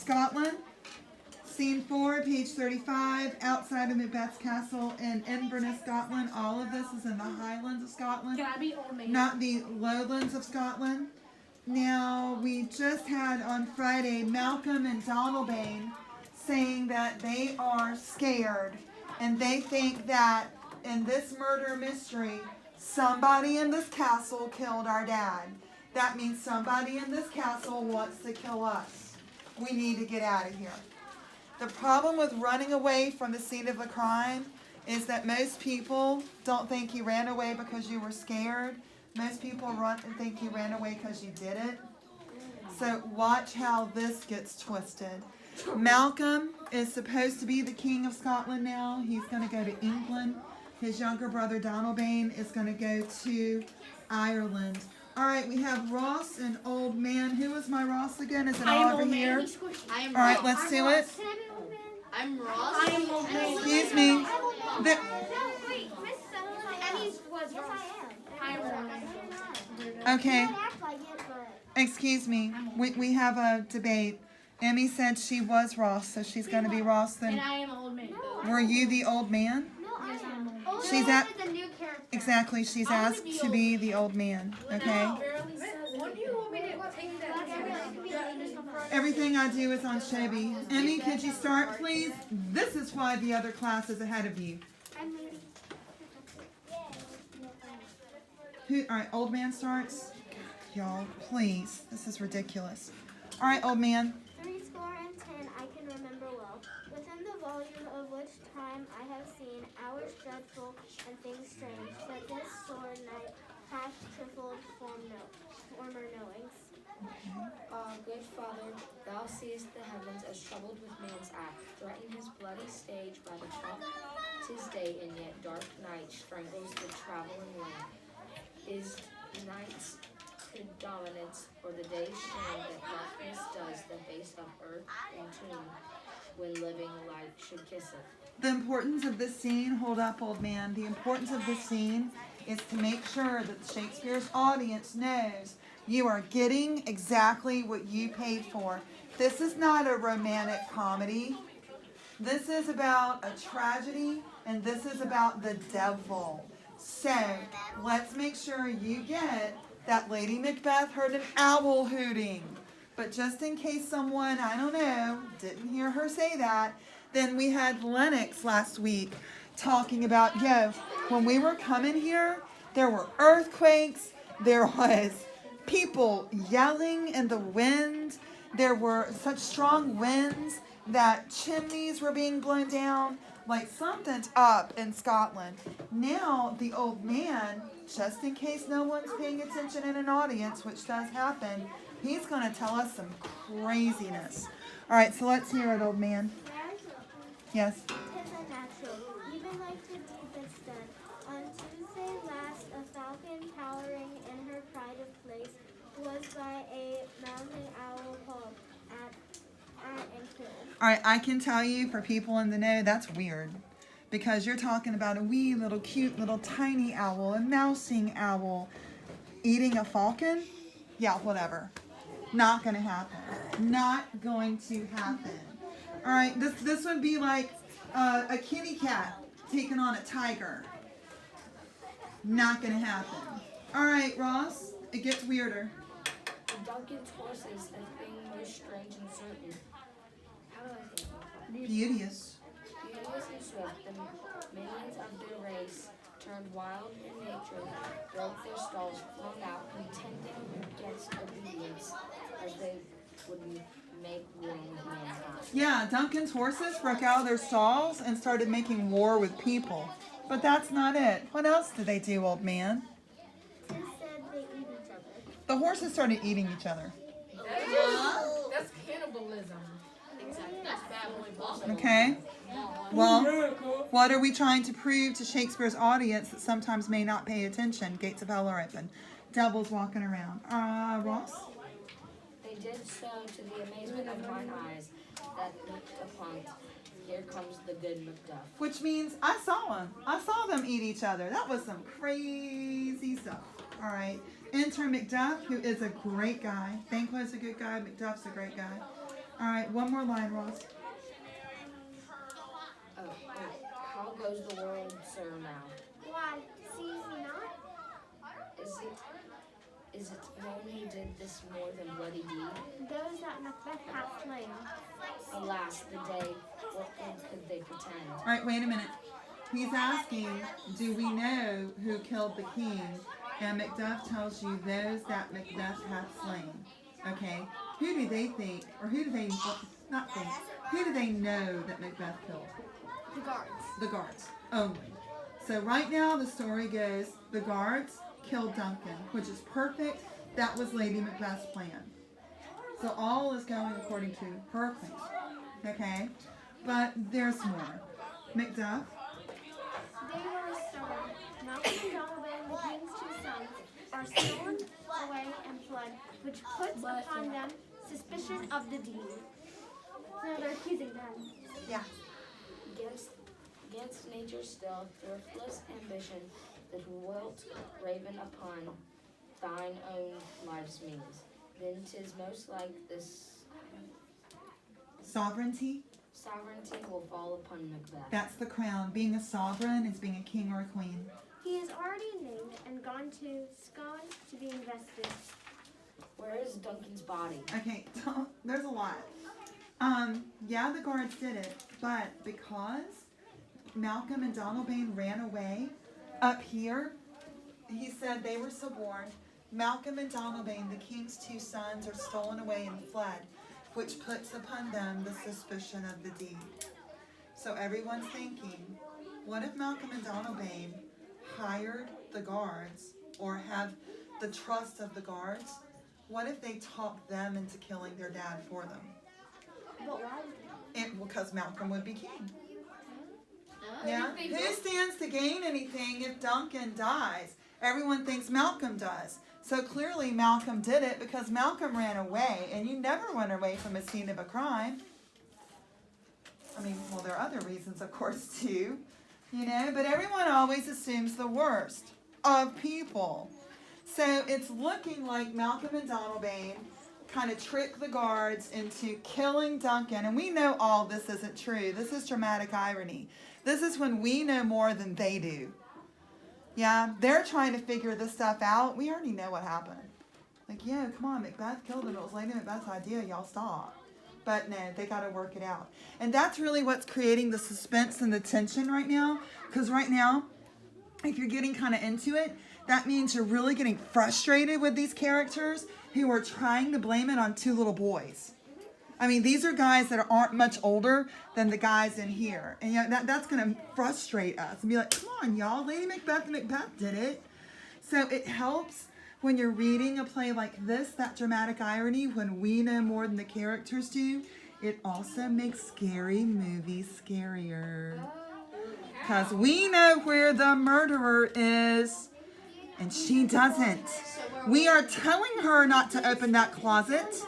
Scotland. Scene 4, page 35, outside of Macbeth's castle in Inverness, Scotland. All of this is in the Highlands of Scotland, not the lowlands of Scotland. Now, we just had on Friday Malcolm and Donalbain saying that they are scared and they think that in this murder mystery, somebody in this castle killed our dad. That means somebody in this castle wants to kill us. We need to get out of here. The problem with running away from the scene of a crime is that most people don't think you ran away because you were scared. Most people think you ran away because you did it. So watch how this gets twisted. Malcolm is supposed to be the king of Scotland now. He's going to go to England. His younger brother Donalbain is going to go to Ireland. All right, we have Ross and Old Man. Who is my Ross again? Is it all over here? All right, let's do it. I'm Ross. I'm Old Man. Excuse me. Wait, Miss Emmy's was Ross. I'm Ross. Okay. Excuse me. We have a debate. Emmy said she was Ross, so she's going to be Ross then. And I am Old Man. Were you the Old Man? No, I am. Old She's Man at is a new character. exactly. She's asked to be the Old Man. Okay. What do you want me to take that? Everything I do is on Chevy. Emmy, could you start, please? This is why the other class is ahead of you. I'm ready. Who? All right, Old Man starts. Y'all, please. This is ridiculous. All right, Old Man. 10 I can remember well. Within the volume of which time I have seen hours dreadful and things strange, that this sore night hath trifled former knowings. Good Father, thou seest the heavens as troubled with man's act, threaten his bloody stage by the top. 'Tis day, and yet dark night strangles the traveling wind. Is night's predominance, or the day's shame that darkness does the face of earth and tomb, when living light should kiss it. The importance of this scene, hold up, Old Man. The importance of this scene is to make sure that Shakespeare's audience knows you are getting exactly what you paid for. This is not a romantic comedy. This is about a tragedy, and this is about the devil. So, let's make sure you get that Lady Macbeth heard an owl hooting. But just in case someone, I don't know, didn't hear her say that, then we had Lennox last week talking about, when we were coming here, there were earthquakes, there was people yelling in the wind, there were such strong winds that chimneys were being blown down, like something's up in Scotland. Now, the Old Man, just in case no one's paying attention in an audience, which does happen, he's going to tell us some craziness. All right, so let's hear it, Old Man. Yes. 'Tis unnatural, even like the deepest dead. On Tuesday last, a falcon towering in her pride of place was by a mounting owl called at and killed. All right, I can tell you, for people in the know, that's weird. Because you're talking about a wee little cute little tiny owl, a mousing owl, eating a falcon? Yeah, whatever. Not going to happen. Not going to happen. All right, this would be like a kitty cat taking on a tiger. Not going to happen. All right, Ross, it gets weirder. Duncan's horses, a thing most strange and certain. How do I say that? Beauteous. Beauteous and swift, the minions of their race turned wild in nature, broke their stalls, flung out, contending against obedience, as they would make war with mankind. Yeah, Duncan's horses broke out of their stalls and started making war with people. But that's not it. What else did they do, Old Man? 'Tis said they eat each other. The horses started eating each other. That's cannibalism. Exactly. That's bad boy bullshit. Okay? Well, what are we trying to prove to Shakespeare's audience that sometimes may not pay attention? Gates of hell are open. Devils walking around. Ross? They did so to the amazement of mine eyes, that looked upon. Here comes the good Macbeth. Which means I saw them. I saw them eat each other. That was some crazy stuff. All right. Enter Macduff, who is a great guy. Banquo's a good guy. Macduff's a great guy. All right, one more line, Ross. Oh, wait. How goes the world, sir, now? Why, see ye not? Is it known he did this more than bloody deed? Those that Macbeth hath slain. Alas, the day, what good could they pretend? All right, wait a minute. He's asking, do we know who killed the king? And Macduff tells you those that Macbeth hath slain. Okay, who do they think, or who do they not think? Who do they know that Macbeth killed? The guards. The guards only. So right now the story goes, the guards killed Duncan, which is perfect. That was Lady Macbeth's plan. So all is going according to her plan. Okay, but there's more. Macduff. They were restored. Malcolm and Donalbain, the king's two sons, are stolen away and fled, which puts upon them suspicion of the deed. So they're accusing them. Yeah. Against nature still, thriftless ambition, that wilt raven upon thine own life's means. Then 'tis most like this Sovereignty. sovereignty will fall upon Macbeth. That's the crown. Being a sovereign is being a king or a queen. He is already named and gone to Scone to be invested. Where is Duncan's body? Okay, there's a lot. Yeah, the guards did it, but because Malcolm and Donalbain ran away up here, he said they were suborned. Malcolm and Donalbain, the king's two sons, are stolen away and fled, which puts upon them the suspicion of the deed. So everyone's thinking, what if Malcolm and Donalbain hired the guards or have the trust of the guards? What if they talked them into killing their dad for them? But why? Because Malcolm would be king. Yeah? Who stands to gain anything if Duncan dies? Everyone thinks Malcolm does. So clearly Malcolm did it because Malcolm ran away, and you never run away from a scene of a crime. I mean, well, there are other reasons, of course, too. You know, but everyone always assumes the worst of people. So it's looking like Malcolm and Donalbain kind of tricked the guards into killing Duncan. And we know all this isn't true. This is dramatic irony. This is when we know more than they do. Yeah, they're trying to figure this stuff out. We already know what happened. Like, yeah, come on, Macbeth killed him. It was Lady Macbeth's idea. Y'all stop. But no, they got to work it out. And that's really what's creating the suspense and the tension right now. Because right now, if you're getting kind of into it, that means you're really getting frustrated with these characters who are trying to blame it on two little boys. I mean, these are guys that aren't much older than the guys in here. And you know, that's going to frustrate us and be like, come on, y'all, Lady Macbeth and Macbeth did it. So it helps when you're reading a play like this, that dramatic irony, when we know more than the characters do. It also makes scary movies scarier. Because we know where the murderer is, and she doesn't. We are telling her not to open that closet.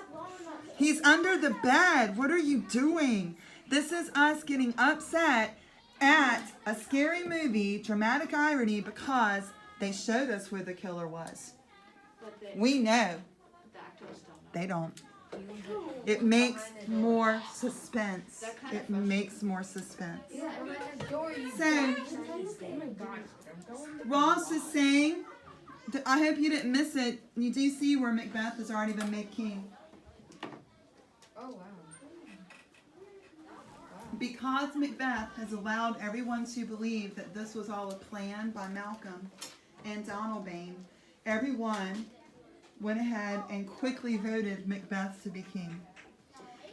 He's under the bed. What are you doing? This is us getting upset at a scary movie, dramatic irony, because they showed us where the killer was. We know. They don't. It makes more suspense. It makes more suspense. So, Ross is saying, I hope you didn't miss it. You do see where Macbeth has already been made king. Oh, wow. Because Macbeth has allowed everyone to believe that this was all a plan by Malcolm and Donalbain, everyone went ahead and quickly voted Macbeth to be king.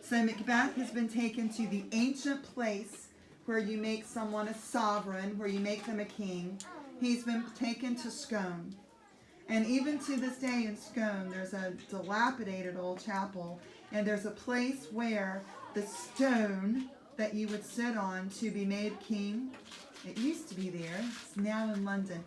So Macbeth has been taken to the ancient place where you make someone a sovereign, where you make them a king. He's been taken to Scone. And even to this day in Scone, there's a dilapidated old chapel, and there's a place where the stone that you would sit on to be made king, it used to be there, it's now in London.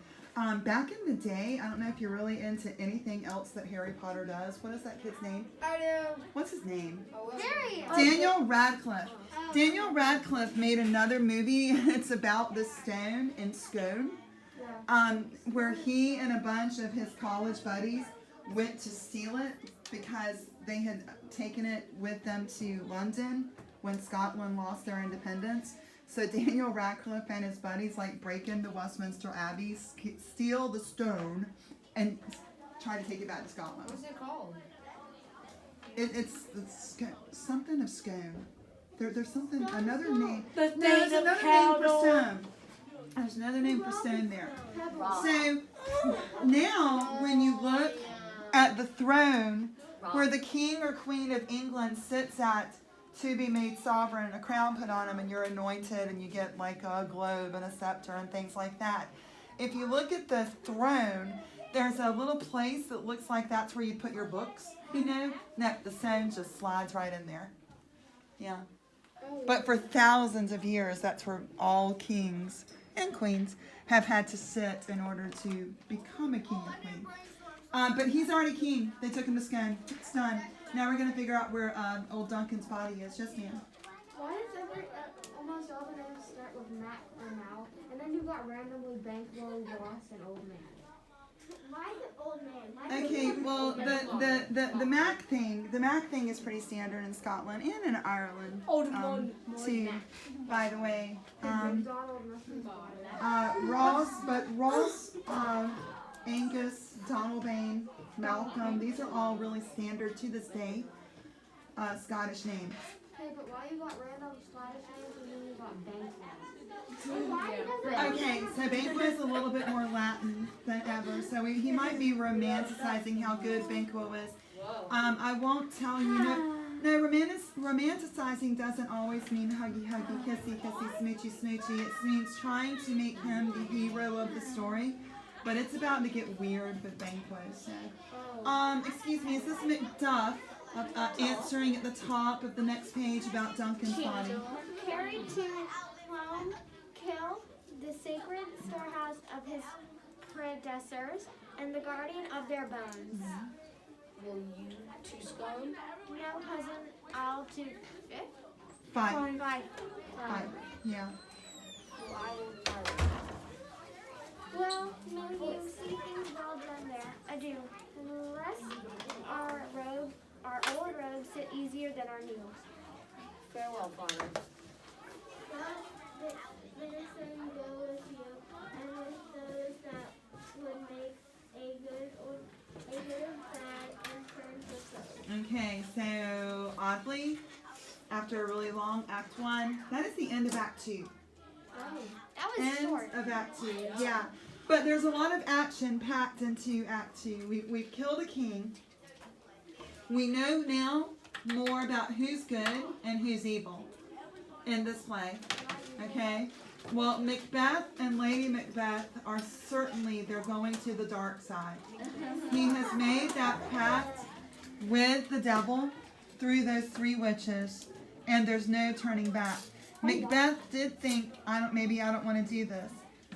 Back in the day, I don't know if you're really into anything else that Harry Potter does. What is that kid's name? I do. What's his name? Harry! Daniel Radcliffe. Daniel Radcliffe made another movie. It's about the stone in Scone, where he and a bunch of his college buddies went to steal it because they had taken it with them to London when Scotland lost their independence. So Daniel Radcliffe and his buddies like break into Westminster Abbey, steal the stone, and try to take it back to Scotland. What's it called? It's something of scone. There's something, another name. The There's thing of another name for cattle. stone. There's another name for stone there. So now when you look at the throne where the king or queen of England sits at to be made sovereign, a crown put on him, and you're anointed, and you get like a globe and a scepter and things like that. If you look at the throne, there's a little place that looks like that's where you put your books, you know? No, the stone just slides right in there. Yeah. But for thousands of years, that's where all kings and queens have had to sit in order to become a king or queen. But he's already king. They took him to Scone. It's done. Now we're going to figure out where old Duncan's body is. Yes, ma'am. Why does almost all the names start with Mac or Mal, and then you got randomly Banquo, Ross, and Old Man? Why the Old Man? Okay, well, the Mac thing is pretty standard in Scotland and in Ireland, too, by the way. Ross, Angus, Donalbain, Malcolm, these are all really standard to this day, Scottish names. Okay, but why you got random Scottish names and then you got Banquo? Okay, so Banquo is a little bit more Latin than ever, so he might be romanticizing how good Banquo is. I won't tell you, no, romanticizing doesn't always mean huggy, huggy, kissy, kissy, smoochy, smoochy. It means trying to make him the hero of the story, but it's about to get weird with Banquo, so. Excuse me, is this Macduff answering at the top of the next page about Duncan's body? Carried to Clone Kill, the sacred storehouse of his predecessors, and the guardian of their bones. Will you to Scone? No, cousin, I'll to fifth? Five. Five. Yeah. Well, no, you see things well done there. I do. Lest our old robes sit easier than our new. Farewell, Father. God, the same go with you, and with those that would make a good or bad and turn to foe. Okay, so oddly, after a really long Act 1, that is the end of Act 2. Oh, that was End short. of Act 2, yeah. But there's a lot of action packed into Act 2. We've killed a king. We know now more about who's good and who's evil in this play. Okay? Well, Macbeth and Lady Macbeth are certainly, they're going to the dark side. He has made that pact with the devil through those 3 witches, and there's no turning back. Macbeth did think, maybe I don't want to do this.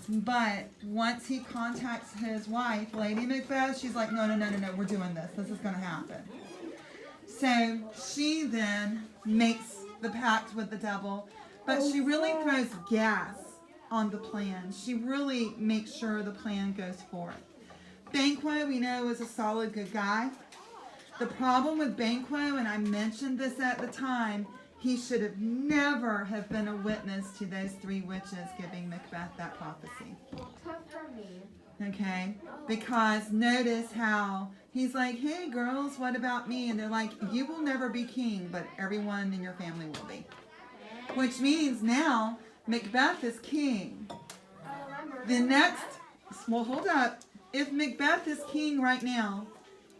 But once he contacts his wife, Lady Macbeth, she's like, no, we're doing this. This is going to happen. So she then makes the pact with the devil, but she really throws gas on the plan. She really makes sure the plan goes forth. Banquo, we know, is a solid good guy. The problem with Banquo, and I mentioned this at the time, he should have never have been a witness to those 3 witches giving Macbeth that prophecy. Tough for me. Okay? Because notice how he's like, hey girls, what about me? And they're like, you will never be king, but everyone in your family will be. Which means now Macbeth is king. The next, well, hold up. If Macbeth is king right now,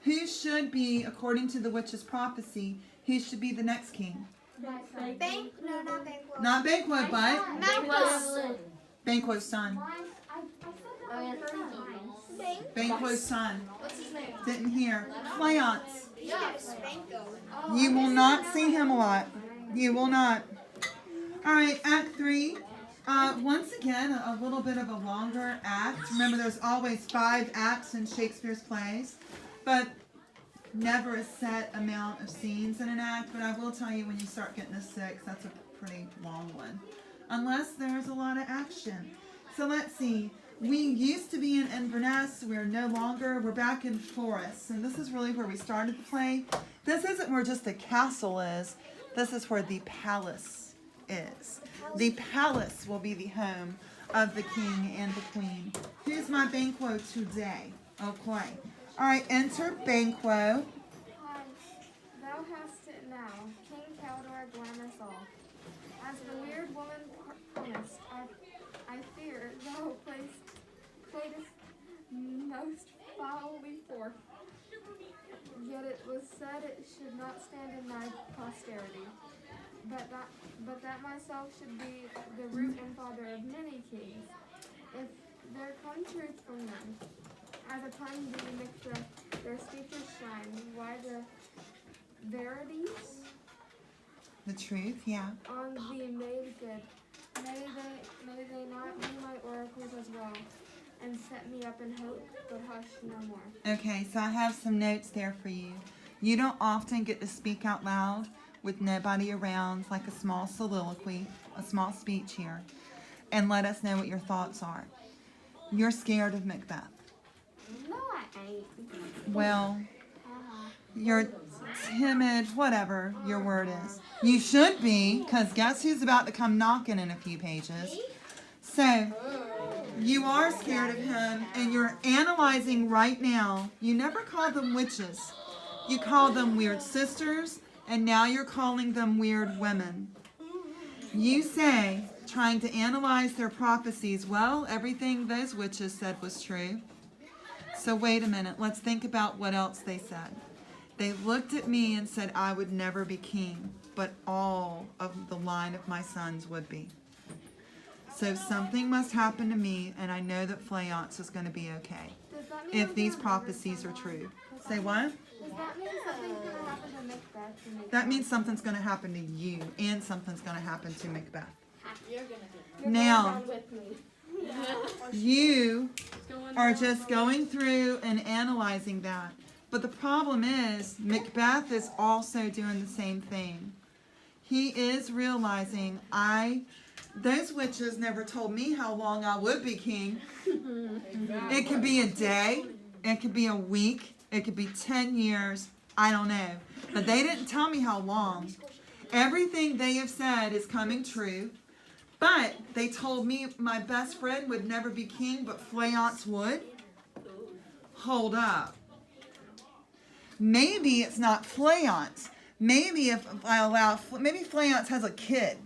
who should be, according to the witch's prophecy, who should be the next king? Not Banquo, but Banquo's son. Banquo's son. What's his name? Didn't hear. Fleance. Yes. You will not see him a lot. You will not. All right, Act 3. Once again, a little bit of a longer act. Remember, there's always 5 acts in Shakespeare's plays, but never a set amount of scenes in an act. But I will tell you, when you start getting to 6, that's a pretty long one, unless there's a lot of action. So let's see. We used to be in Inverness. We're no longer. We're back in Forest. And this is really where we started the play. This isn't where just the castle is. This is where the palace is. The palace will be the home of the king and the queen. Who's my Banquo today? Okay. All right, enter Banquo. Hi, thou hast it now, King Caldor glamorous all. As the weird woman promised, I fear thou playedest most foully forth. Yet it was said it should not stand in thy posterity, but that myself should be the root and father of many kings. If there come truth from them, as upon thee Macbeth, their speeches shine, why the verities The truth, yeah. on thee made good. May they not be my oracles as well, and set me up in hope, but hush no more. Okay, so I have some notes there for you. You don't often get to speak out loud with nobody around, like a small soliloquy, a small speech here, and let us know what your thoughts are. You're scared of Macbeth. No, I ain't. Well, you're timid, whatever your word is. You should be, because guess who's about to come knocking in a few pages? So, you are scared of him, and you're analyzing right now. You never call them witches. You call them weird sisters, and now you're calling them weird women. You say, trying to analyze their prophecies, well, everything those witches said was true. So wait a minute, let's think about what else they said. They looked at me and said I would never be king, but all of the line of my sons would be. So something must happen to me, and I know that Fleance is going to be okay if these prophecies are true. Say what? Does that mean something's going to happen to Macbeth? That means something's going to happen to you, and something's going to happen to Macbeth. You're gonna be. Now, you are just going through and analyzing that. But the problem is, Macbeth is also doing the same thing. He is realizing, those witches never told me how long I would be king. It could be a day, it could be a week, it could be 10 years, I don't know. But they didn't tell me how long. Everything they have said is coming true. But they told me my best friend would never be king, but Fleance would. Hold up. Maybe it's not Fleance. Maybe maybe Fleance has a kid.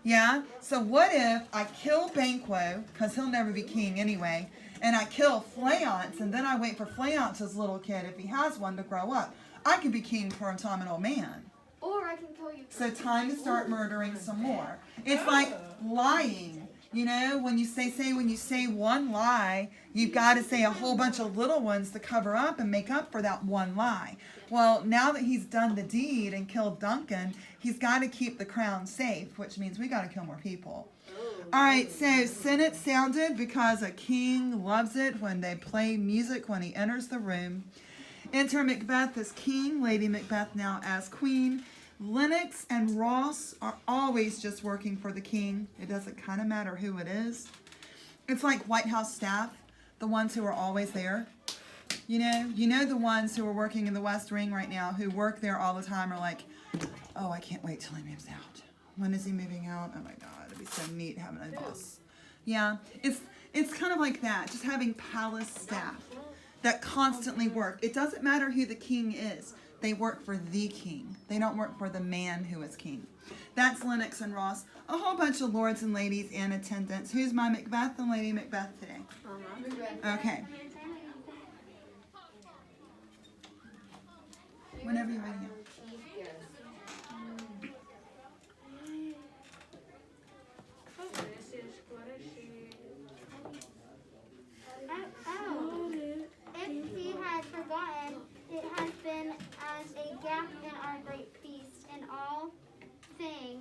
Yeah? So what if I kill Banquo, because he'll never be king anyway, and I kill Fleance, and then I wait for Fleance's little kid, if he has one, to grow up. I could be king until I'm an old man. Or I can kill you. So time to start murdering some more. It's like lying. You know, when you say one lie, you've got to say a whole bunch of little ones to cover up and make up for that one lie. Well, now that he's done the deed and killed Duncan, he's got to keep the crown safe, which means we got to kill more people. All right, so Senate sounded because a king loves it when they play music when he enters the room. Enter Macbeth as king, Lady Macbeth now as queen. Lennox and Ross are always just working for the king. It doesn't kind of matter who it is. It's like White House staff, the ones who are always there. You know the ones who are working in the West Wing right now, who work there all the time, are like, oh, I can't wait till he moves out. When is he moving out? Oh my God, it'd be so neat having a boss. Yeah, it's kind of like that, just having palace staff that constantly work. It doesn't matter who the king is. They work for the king. They don't work for the man who is king. That's Lennox and Ross. A whole bunch of lords and ladies in attendance. Who's my Macbeth and Lady Macbeth today? Okay. Whenever you're ready. If he had forgotten, it has been as a gap in our great feast, in all thing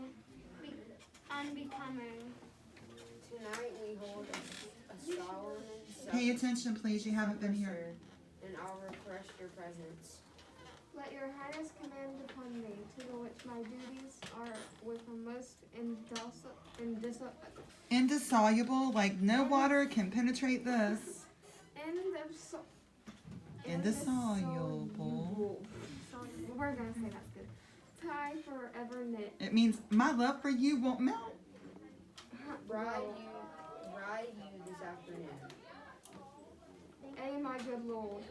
unbecoming. Tonight we hold a solemn Pay attention, please. You haven't been here. and I'll request your presence. Let your highness command upon me, to the which my duties are with a most Indissoluble, like no water can penetrate this. Indissoluble. We're gonna say that's good. Tie forever knit. It means my love for you won't melt. Ride you this afternoon. My good Lord.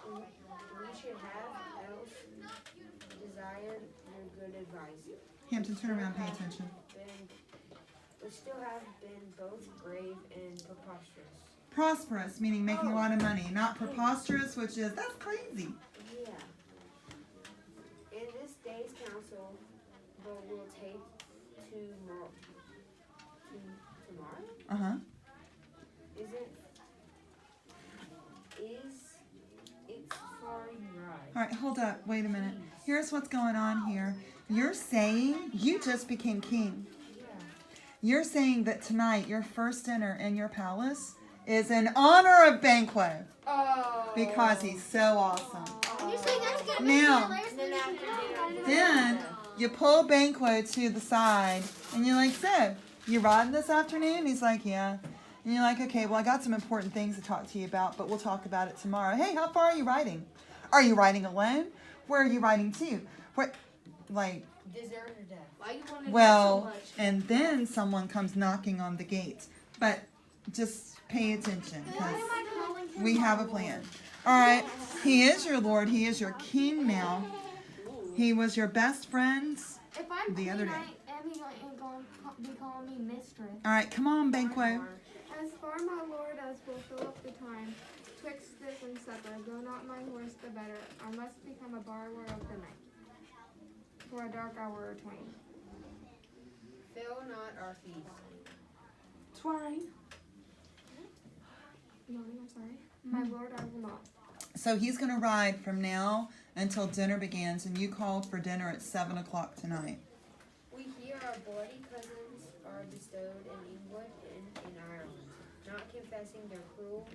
We should have else desired your good advice. Hampton, turn around, pay attention. We still have been both grave and preposterous. Prosperous, meaning making a lot of money. Not preposterous, which is, that's crazy. Yeah. In this day's council, but we'll take tomorrow. Uh-huh. It's far right. All right, hold up. Wait a minute. Here's what's going on here. You're saying you just became king. Yeah. You're saying that tonight your first dinner in your palace is in honor of Banquo. Oh. Because he's so awesome. You're saying that's gonna Now, be then you pull Banquo to the side and you're like, so, you riding this afternoon? He's like, yeah. And you're like, okay, well, I got some important things to talk to you about, but we'll talk about it tomorrow. Hey, how far are you riding? Are you riding alone? Where are you riding to? What, like, Deserve or death. Why you want to well, know so much? and then someone comes knocking on the gates. But just pay attention, because we have a plan. All right, he is your Lord. He is your king now. He was your best friend If I'm the other day. Emmy ain't going to be calling me mistress. All right, come on, Banquo. As far, my lord, as will fill up the time, twixt this and supper, go not my horse the better. I must become a borrower of the night, for a dark hour or twain. Fail not our feast. Twine. No, I'm sorry. My lord, I will not. So he's going to ride from now until dinner begins, and you called for dinner at 7 o'clock tonight. We hear our bloody cousins are bestowed in England and in Ireland, not confessing their cruel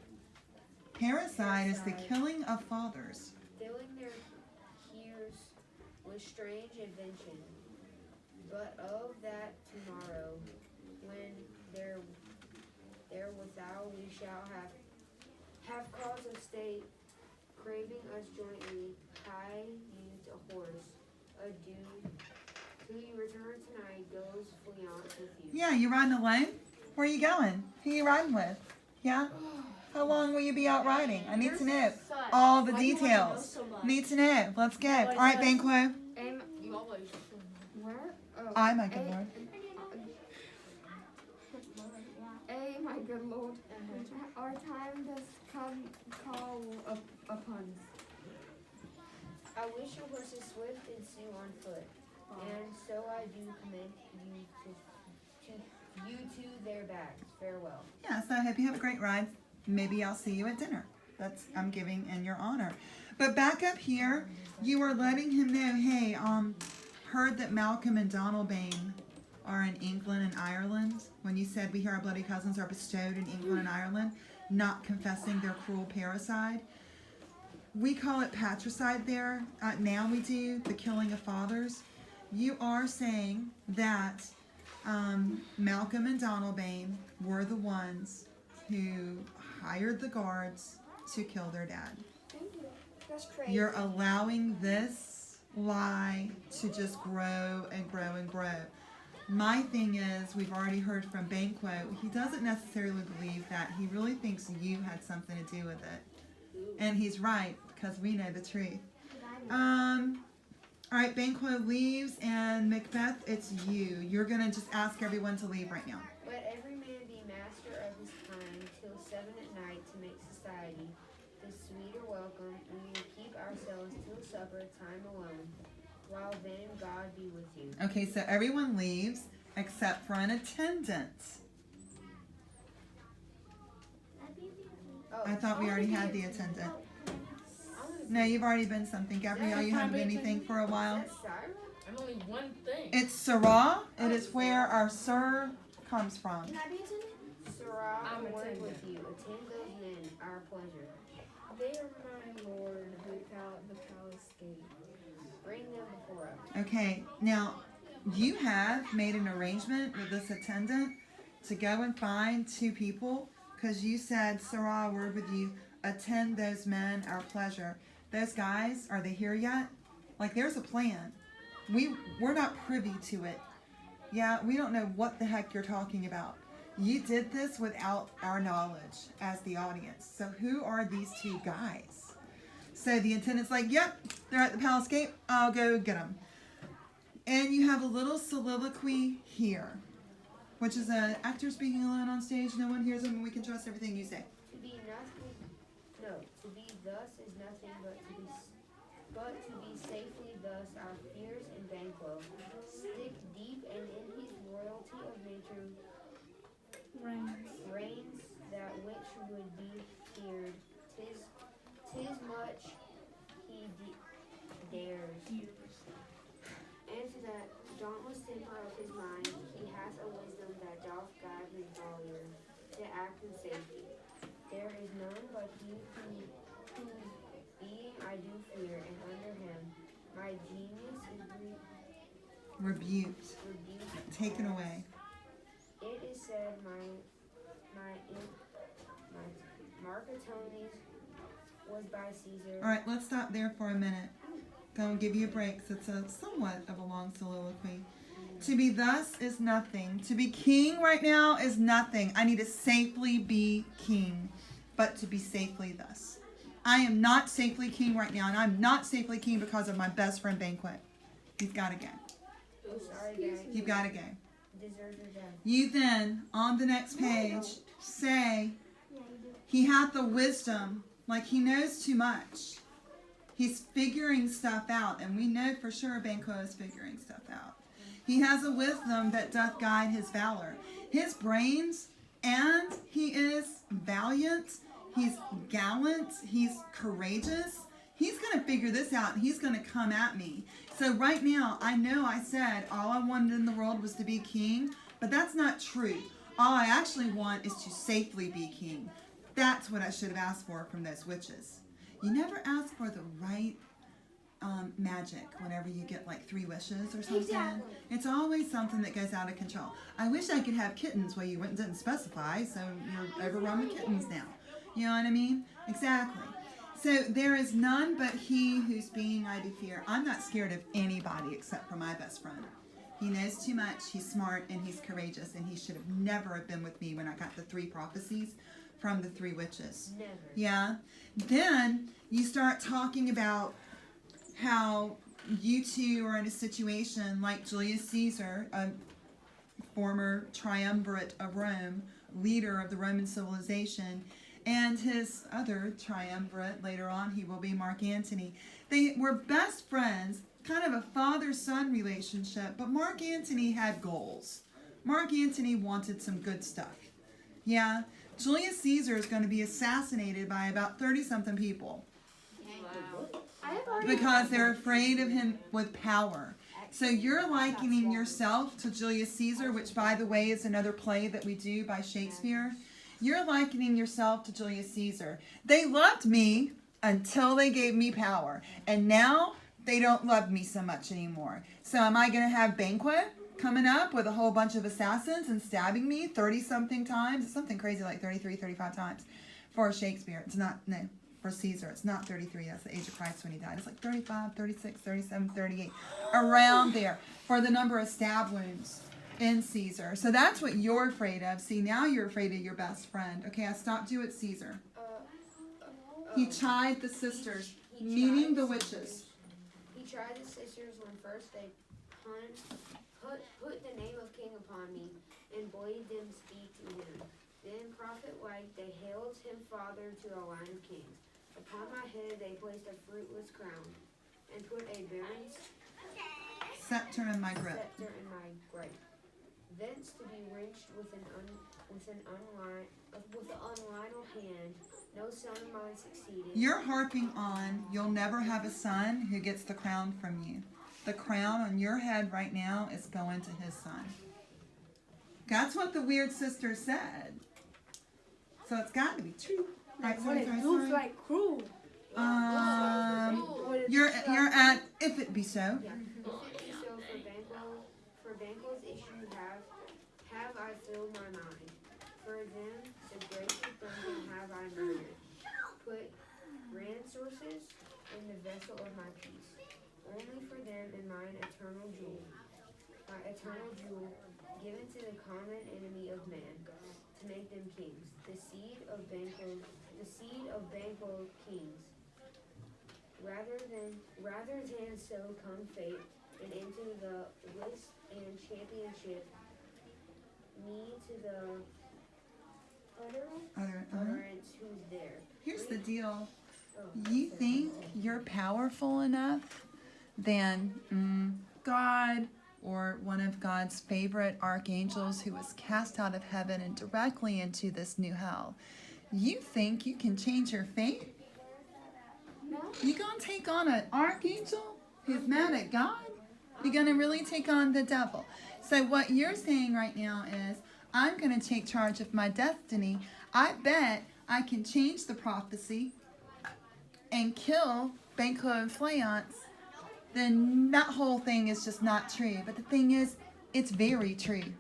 Parricide is the killing of fathers. filling their ears with strange invention. But of that tomorrow, when there withal we shall have cause of state, craving us jointly, hie you to horse, adieu. Till you return tonight, goes Fleance with you. Yeah, you riding alone? Where are you going? Who you riding with? Yeah? How long will you be out riding? I need to know all the details. Need to know. Let's go. All right, Banquo. You always. Where? Oh, I, my good lord. My good lord. Our time does come call upon us. I wish your horses swift and soon on foot, and so I do commend you to their backs. Farewell. Yeah, so I hope you have a great ride. Maybe I'll see you at dinner. I'm giving in your honor. But back up here, you are letting him know, hey, heard that Malcolm and Donalbain are in England and Ireland. When you said we hear our bloody cousins are bestowed in England and Ireland, not confessing their cruel parricide. We call it patricide there. Now we do, the killing of fathers. You are saying that Malcolm and Donalbain were the ones who hired the guards to kill their dad. Thank you. That's crazy. You're allowing this lie to just grow and grow and grow. My thing is, we've already heard from Banquo, he doesn't necessarily believe that. He really thinks you had something to do with it. And he's right, because we know the truth. All right, Banquo leaves, and Macbeth, it's you. You're going to just ask everyone to leave right now. Let every man be master of his time till 7 at night to make society the sweeter welcome. We will keep ourselves till supper time alone. While then God be with you. Okay, so everyone leaves except for an attendant. Oh, I thought we already had the attendant. No, you've already been something. Gabrielle, you haven't been anything for a while. Is that Cyrus? I'm only one thing. It's Sarah. It is where our sir comes from. Can I be attended? Sarah, I'm a word attending. with you. Attend those men, our pleasure. They are my lord without the palace gate. Bring them before us. Okay, now you have made an arrangement with this attendant to go and find 2 people, because you said, Sarah, a word with you, attend those men our pleasure. Those guys, are they here yet? Like, there's a plan. We're not privy to it. Yeah, we don't know what the heck you're talking about. You did this without our knowledge as the audience. So who are these 2 guys? So the attendant's like, yep, they're at the palace gate. I'll go get them. And you have a little soliloquy here, which is an actor speaking alone on stage. No one hears him, and we can trust everything you say. To be thus is nothing but to be safely thus our fears in Banquo. Stick deep and in his royalty of nature reigns that which would be feared. Tis much he dares. And to that dauntless temper of his mind, he has a wisdom that doth guide his lawyer to act in safety. There is none but he whose being I do fear, and under him my genius is Rebuked. Taken away. It is said my Marcatones was by Caesar. All right, let's stop there for a minute. Go and give you a break. So it's a somewhat of a long soliloquy. To be thus is nothing. To be king right now is nothing. I need to safely be king, but to be safely thus. I am not safely king right now, and I'm not safely king because of my best friend Banquet. He's got to go. You've got to go. You then, on the next page, say, he hath the wisdom, like he knows too much. He's figuring stuff out, and we know for sure Banquo is figuring stuff out. He has a wisdom that doth guide his valor. His brains, and he is valiant, he's gallant, he's courageous. He's going to figure this out, and he's going to come at me. So right now, I know I said all I wanted in the world was to be king, but that's not true. All I actually want is to safely be king. That's what I should have asked for from those witches. You never ask for the right magic whenever you get like 3 wishes or something. Exactly. It's always something that goes out of control. I wish I could have kittens where you didn't specify, so you're overrun with kittens now. You know what I mean? Exactly. So there is none but he whose being I do fear. I'm not scared of anybody except for my best friend. He knows too much, he's smart, and he's courageous, and he should have never have been with me when I got the 3 prophecies from the 3 witches. Never. Yeah. Then you start talking about how you 2 are in a situation like Julius Caesar, a former triumvirate of Rome, leader of the Roman civilization, and his other triumvirate, later on he will be Mark Antony. They were best friends, kind of a father-son relationship, but Mark Antony had goals. Mark Antony wanted some good stuff. Yeah, Julius Caesar is going to be assassinated by about 30-something people. Wow. Because they're afraid of him with power. So you're likening yourself to Julius Caesar, which, by the way, is another play that we do by Shakespeare. You're likening yourself to Julius Caesar. They loved me until they gave me power. And now they don't love me so much anymore. So am I going to have Banquet coming up with a whole bunch of assassins and stabbing me 30-something times? It's something crazy like 33, 35 times for Shakespeare. It's not, no, for Caesar. It's not 33. That's the age of Christ when he died. It's like 35, 36, 37, 38. Around there for the number of stab wounds in Caesar. So that's what you're afraid of. See, now you're afraid of your best friend. Okay, I stopped you at Caesar. He chid the sisters, meaning the witches. He tried the sisters when first they put the name of king upon me, and bade them speak to him. Then prophet like they hailed him father to a line of kings. Upon my head they placed a fruitless crown, and put a barren scepter in my grip. Thence to be wrenched with an unlionel hand, no son of mine succeeded. You're harping on you'll never have a son who gets the crown from you. The crown on your head right now is going to his son. That's what the weird sister said. So it's got to be true. Right, sorry. Like cruel. You're at if it be so. Yeah. If it be so for For Banquo's issue have I filled my mind. For them, the gracious dungeon have I murdered. Put resources in the vessel of my peace. Only for them in mine eternal jewel. My eternal jewel, given to the common enemy of man, to make them kings. The seed of Banquo kings. Rather than so come fate, and into the list and championship, me to the utterance who's there. Here's the deal. You think you're powerful enough than God or one of God's favorite archangels who was cast out of heaven and directly into this new hell. You think you can change your fate? No. You gonna take on an archangel who's mad at God? You gonna really take on the devil? So what you're saying right now is, I'm gonna take charge of my destiny. I bet I can change the prophecy and kill Banquo and Fleance. Then that whole thing is just not true. But the thing is, it's very true.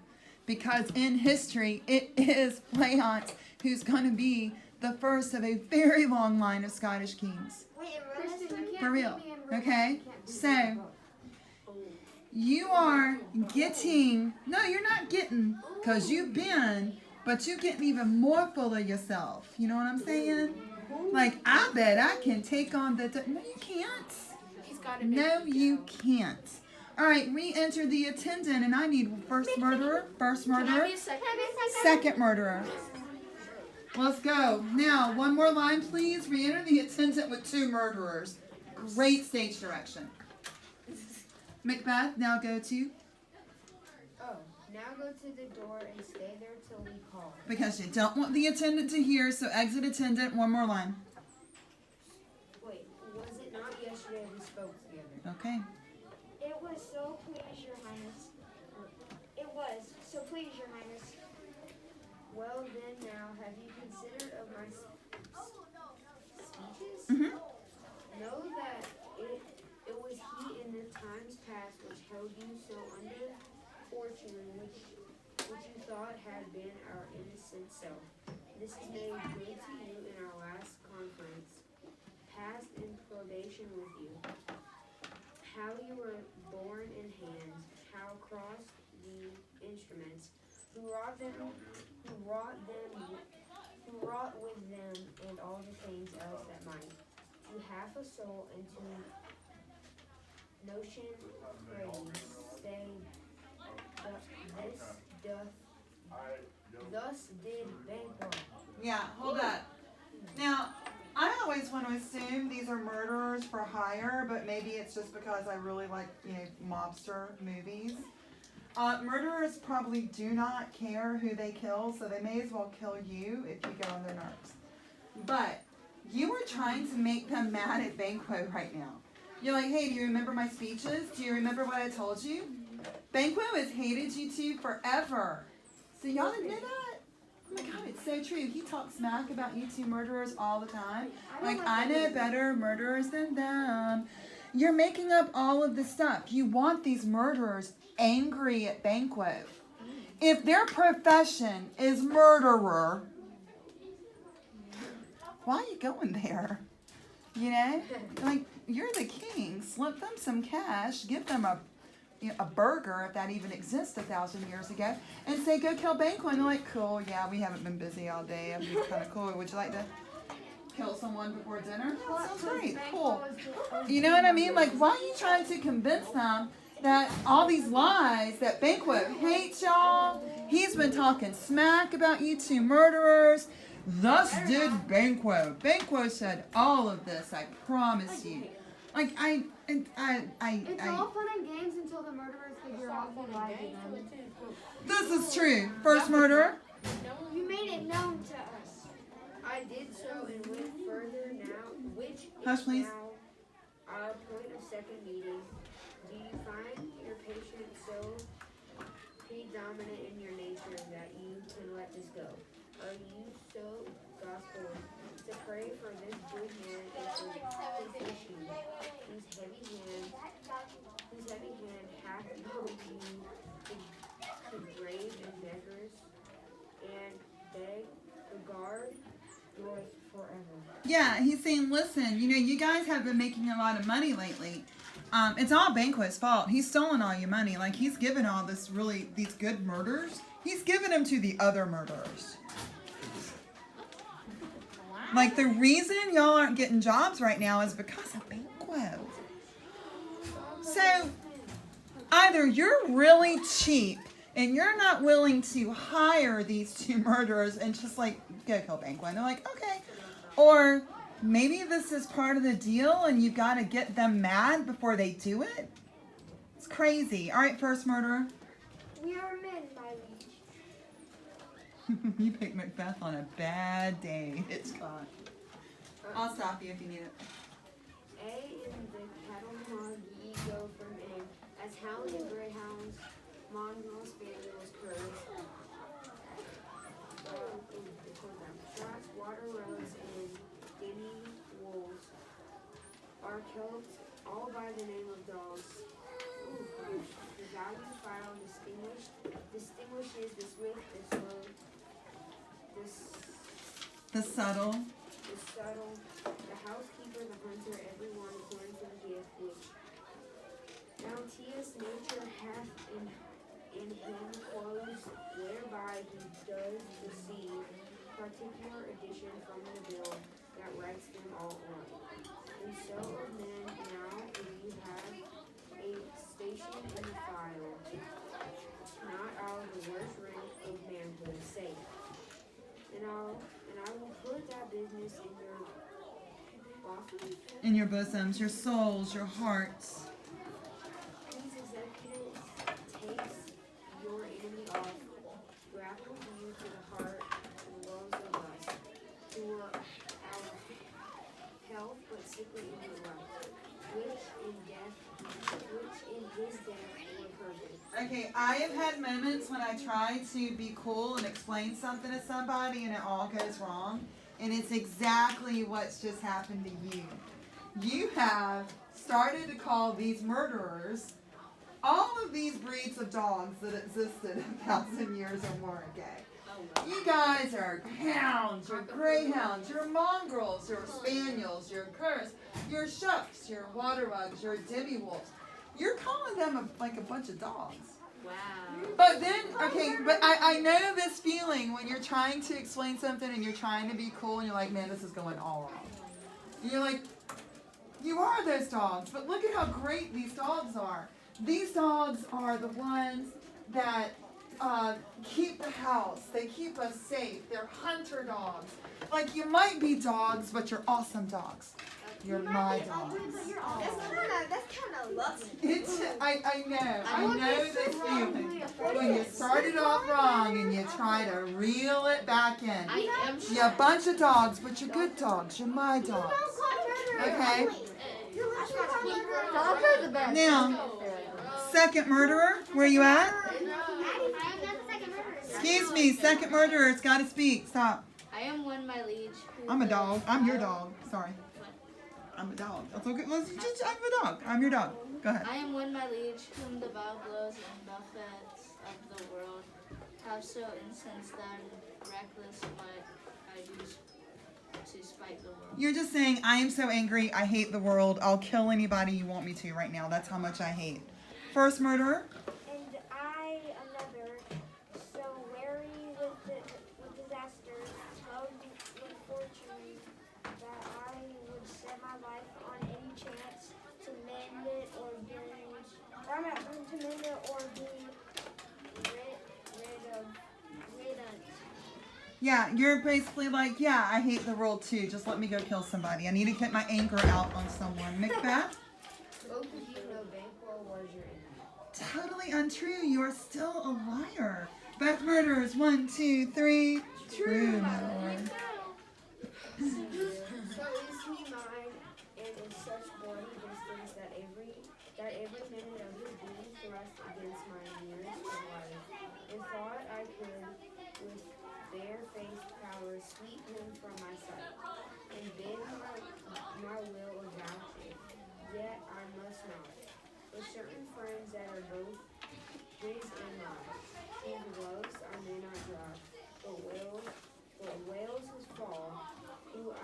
Because in history, it is Fleance who's going to be the first of a very long line of Scottish kings. Kristen, you can't For real. beat me in real Okay? life. You can't beat me So, in book. you are getting, no, you're not getting, because you've been, but you're getting even more full of yourself. You know what I'm saying? Like, I bet I can take on the, no, you can't. No, you can't. All right, re-enter the attendant, and I need first murderer, second murderer. Let's go. Now, one more line, please. Re-enter the attendant with 2 murderers. Great stage direction. Macbeth, now go to, Oh, now go to the door and stay there till we call. because you don't want the attendant to hear, so exit attendant, one more line. Wait, was it not yesterday we spoke together? Okay. It was so please, your highness. It was so please, your highness. Well then now, have you considered of my speeches? Mm-hmm. Know that it was he in the times past which held you so under fortune, which you thought had been our innocent self. This is made good to you in our last conference, passed in probation with you. How you were borne in hands, how crossed the instruments, who wrought with them, and all the things else that might, to half a soul and to notion praise, say, thus did Banquo. Yeah, hold up. Now, I always want to assume these are murderers for hire, but maybe it's just because I really like, mobster movies. Murderers probably do not care who they kill, so they may as well kill you if you get on their nerves. But you were trying to make them mad at Banquo right now. You're like, hey, do you remember my speeches? Do you remember what I told you? Banquo has hated you two forever. So y'all didn't know that? Oh my God, it's so true. He talks smack about you two murderers all the time. Like, I know better murderers than them. You're making up all of this stuff. You want these murderers angry at Banquo. If their profession is murderer, why are you going there? You know? Like, you're the king. Slip them some cash. Give them a burger, if that even exists 1,000 years ago, and say, go kill Banquo. And they're like, cool, yeah, we haven't been busy all day. That'd be kind of cool. Would you like to kill someone before dinner? Yeah, sounds great. Cool. You know what I mean? Like, why are you trying to convince them that all these lies that Banquo hates y'all? He's been talking smack about you two murderers. Thus did Banquo. Banquo said all of this, I promise you. Like, It's all fun and games until the murderers figure out who lied to them. This is true. First murderer. You made it known to us. I did so and went further now, which Hush, is please. now our point of second meeting. Do you find your patience so predominant in your nature that you can let this go? Are you so gospel to pray for this good man and for his issue, whose heavy hand hath held you day, regard yours forever. Yeah, he's saying, listen, you guys have been making a lot of money lately. It's all Banquo's fault. He's stolen all your money. Like, he's given all these good murders. He's given them to the other murderers. Like, the reason y'all aren't getting jobs right now is because of Banquo. So, either you're really cheap and you're not willing to hire these two murderers and just, like, go kill Banquo. And they're like, okay. Or maybe this is part of the deal and you got to get them mad before they do it. It's crazy. All right, first murderer. We are men, my liege. You picked Macbeth on a bad day, Hitchcock. I'll stop you if you need it. A in the cattle hog ye go from A, as hounds and greyhounds, mongrels, spaniels, curs, shots, water roads, and guinea wolves are killed all by the name of dogs. The value file distinguishes the swift, the slow, The subtle. the subtle, the housekeeper, the hunter, everyone according to the gift which bounteous nature hath in him clothes, whereby he does receive particular addition from the bill that writes them all on. And so of men now, if you have a station in the file, not out of the worst rank of manhood, safe. And I will put that business in your bosoms. In your bosoms, your souls, your hearts. These executives takes your enemy off, grapples you to the heart and loves of us, who are our health but sickly in your life, which in his death were perfect. Okay, I have had moments when I try to be cool and explain something to somebody and it all goes wrong. And it's exactly what's just happened to you. You have started to call these murderers all of these breeds of dogs that existed 1,000 years or more ago. You guys are hounds, you're greyhounds, you're mongrels, you're spaniels, you're curs, you're shucks, you're water bugs, you're demi-wolves. You're calling them like a bunch of dogs. Wow. But then, okay, but I know this feeling when you're trying to explain something and you're trying to be cool and you're like, man, this is going all wrong. And you're like, you are those dogs, but look at how great these dogs are. These dogs are the ones that keep the house. They keep us safe. They're hunter dogs. Like, you might be dogs, but you're awesome dogs. You're my dogs. That's kind of lovely. I know this feeling. When you started off wrong and you try to reel it back in. You're a bunch of dogs, but you're good dogs. You're my dogs. Okay? Dogs are the best. Now, second murderer, where you at? Excuse me, second murderer. It's got to speak. Stop. I am one, my liege. I'm a dog. I'm your dog. Sorry. I'm a dog. That's okay. I'm a dog. I'm your dog. Go ahead. I am one, my liege, whom the vile blows and buffets of the world have so incensed that reckless what I do to spite the world. You're just saying, I am so angry. I hate the world. I'll kill anybody you want me to right now. That's how much I hate. First murderer. And I, another, so wary with disaster, loved with fortune, that I would set my life on any chance to mend it or be rid of. Yeah, you're basically like, yeah, I hate the world too. Just let me go kill somebody. I need to get my anger out on someone. Macbeth? Both of you know Banquo was your enemy. Totally untrue. You are still a liar. Beth murderers. 1, 2, 3. True, my lord. So is he mine, and in such bloody distance that every minute of his being thrust against my nearest of life, and thought I could with bare-faced power sweep him from my sight, and bid my will avouch it. Yet I must not. With certain friends that are both his and mine, whose gloves I may not drop, but will but wails his fall, who I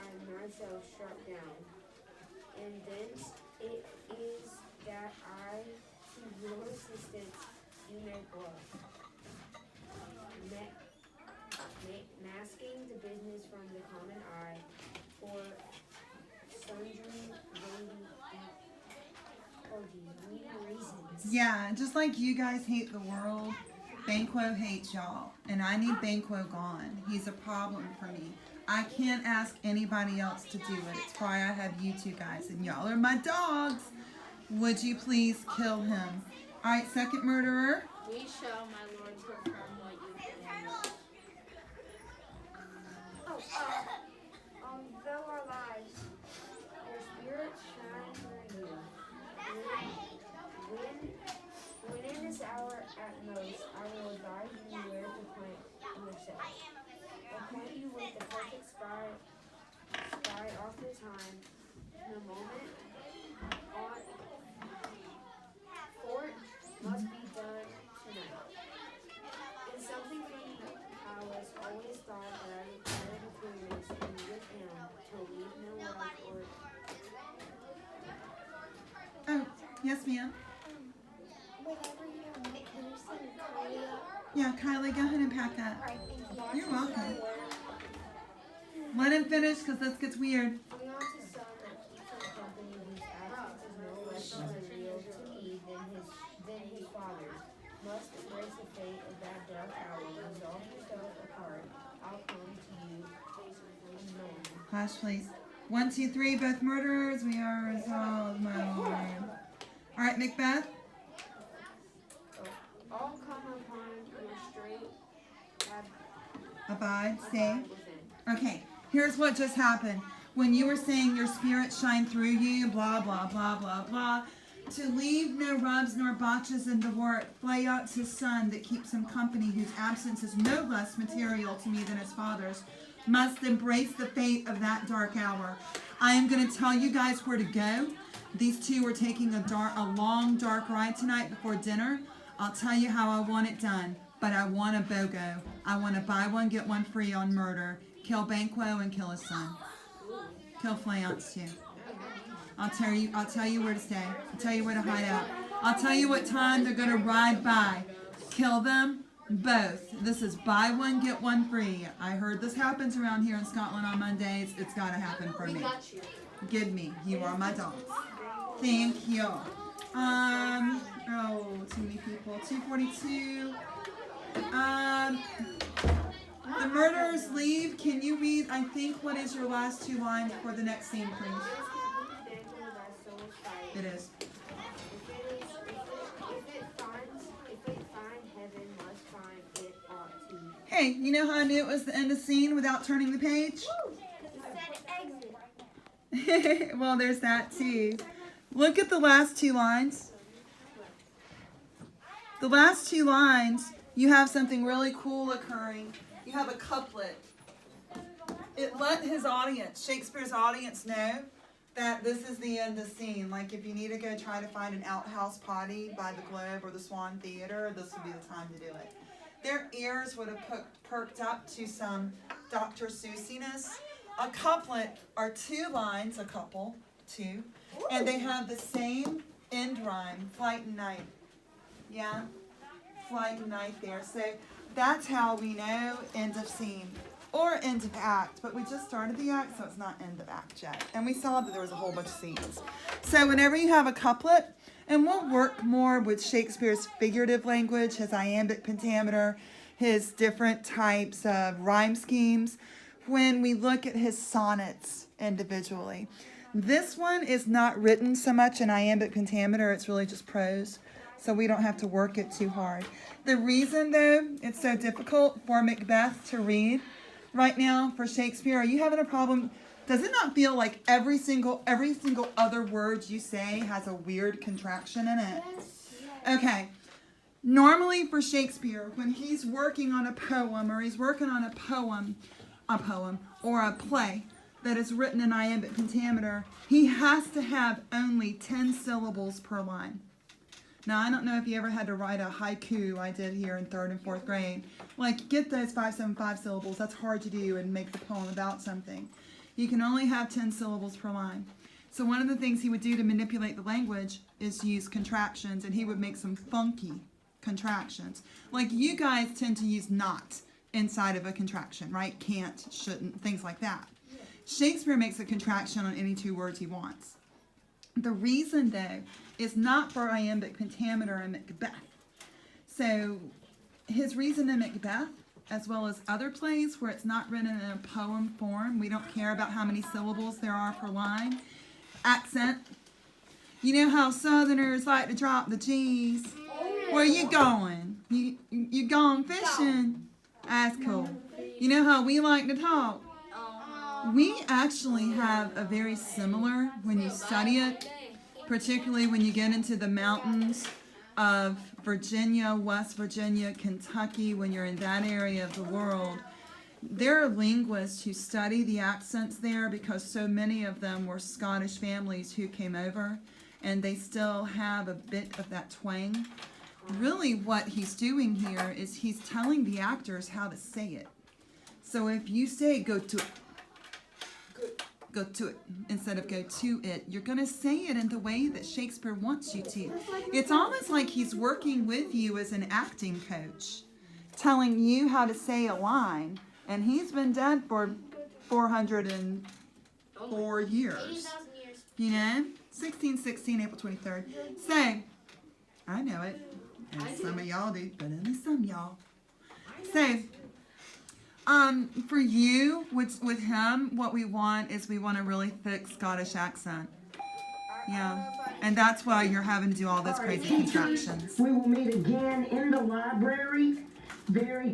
myself struck down. And thence it is that I, to your assistance, do make love. Masking the business from the common eye for sundry reasons. Yeah, just like you guys hate the world, Banquo hates y'all. And I need Banquo gone. He's a problem for me. I can't ask anybody else to do it. It's why I have you two guys. And y'all are my dogs. Would you please kill him? Alright, second murderer. We shall, my lord, perform what you command. Though our lives, Your spirit shine through you. When in this hour at most, I will advise you where to plant yourself. Appoint you with the perfect spy off the time, the moment, for it must be done tonight. And something from the palace always thought that I would carry the curious and with him to leave no life or. Oh, yes, ma'am. Whenever you're ready, can you send Kylie up? Yeah, Kylie, go ahead and pack that. Alright, thank you. You're welcome. Let him finish because this gets weird. We ought to son that keeps him company whose absence is no less material to me than his father's. Must embrace the fate of that dark hour. Resolve yourself apart. I'll come to you unknown. Flash, please. 1, 2, 3, both murderers. We are resolved, my lord. Alright, Macbeth. All come upon your straight Abide, stay. within. Okay, here's what just happened. When you were saying your spirit shine through you, blah, blah, blah, blah, blah, to leave no rubs nor botches in the work, Flayot's his son that keeps him company, whose absence is no less material to me than his father's, must embrace the fate of that dark hour. I am going to tell you guys where to go. These two are taking a long, dark ride tonight before dinner. I'll tell you how I want it done, but I want a BOGO. I want to buy one, get one free on murder. Kill Banquo and kill his son. Kill Flayance too. I'll tell you where to stay. I'll tell you where to hide out. I'll tell you what time they're going to ride by. Kill them both. This is buy one, get one free. I heard this happens around here in Scotland on Mondays. It's got to happen for me. Give me. You are my dogs. Thank you. Oh, too many people. 242. The murderers leave. Can you read, I think, what is your last two lines for the next scene, please? It is. If it find heaven, must find it ought to. Hey, you know how I knew it was the end of scene without turning the page? Exit. Well, there's that too. Look at the last two lines. The last two lines, you have something really cool occurring. You have a couplet. It let his audience, Shakespeare's audience, know that this is the end of the scene. Like if you need to go try to find an outhouse potty by the Globe or the Swan Theater, this would be the time to do it. Their ears would have perked up to some Dr. Seussianess. A couplet are two lines, a couple, two, and they have the same end rhyme, flight and night. Yeah, flight and night there. So that's how we know end of scene or end of act, but we just started the act, so it's not end of act yet. And we saw that there was a whole bunch of scenes. So whenever you have a couplet, and we'll work more with Shakespeare's figurative language, his iambic pentameter, his different types of rhyme schemes, when we look at his sonnets individually. This one is not written so much in iambic pentameter, it's really just prose, so we don't have to work it too hard. The reason, though, it's so difficult for Macbeth to read right now for Shakespeare, are you having a problem? Does it not feel like every single other word you say has a weird contraction in it? Okay. Normally for Shakespeare, when he's working on a poem or he's working on a poem or a play that is written in iambic pentameter, he has to have only 10 syllables per line. Now, I don't know if you ever had to write a haiku. I did here in 3rd and 4th grade. Like, get those 575 syllables. That's hard to do and make the poem about something. You can only have 10 syllables per line. So one of the things he would do to manipulate the language is use contractions, and he would make some funky contractions. Like, you guys tend to use not inside of a contraction, right? Can't, shouldn't, things like that. Shakespeare makes a contraction on any 2 words he wants. The reason, though, is not for iambic pentameter in Macbeth. So his reason in Macbeth, as well as other plays where it's not written in a poem form, we don't care about how many syllables there are per line. Accent. You know how Southerners like to drop the G's? Where you going? You going fishing? That's cool. You know how we like to talk? We actually have a very similar, when you study it, particularly when you get into the mountains of Virginia, West Virginia, Kentucky, when you're in that area of the world. There are linguists who study the accents there because so many of them were Scottish families who came over, and they still have a bit of that twang. Really what he's doing here is he's telling the actors how to say it. So if you say go to it, instead of go to it, you're going to say it in the way that Shakespeare wants you to. It's almost like he's working with you as an acting coach, telling you how to say a line, and he's been dead for 404 years. 80,000 years. You know? 1616, April 23rd. So, I know it. And some of y'all do, but only some y'all. So, for you, with him, what we want is we want a really thick Scottish accent. Yeah. And that's why you're having to do all those crazy contractions. We will meet again in the library very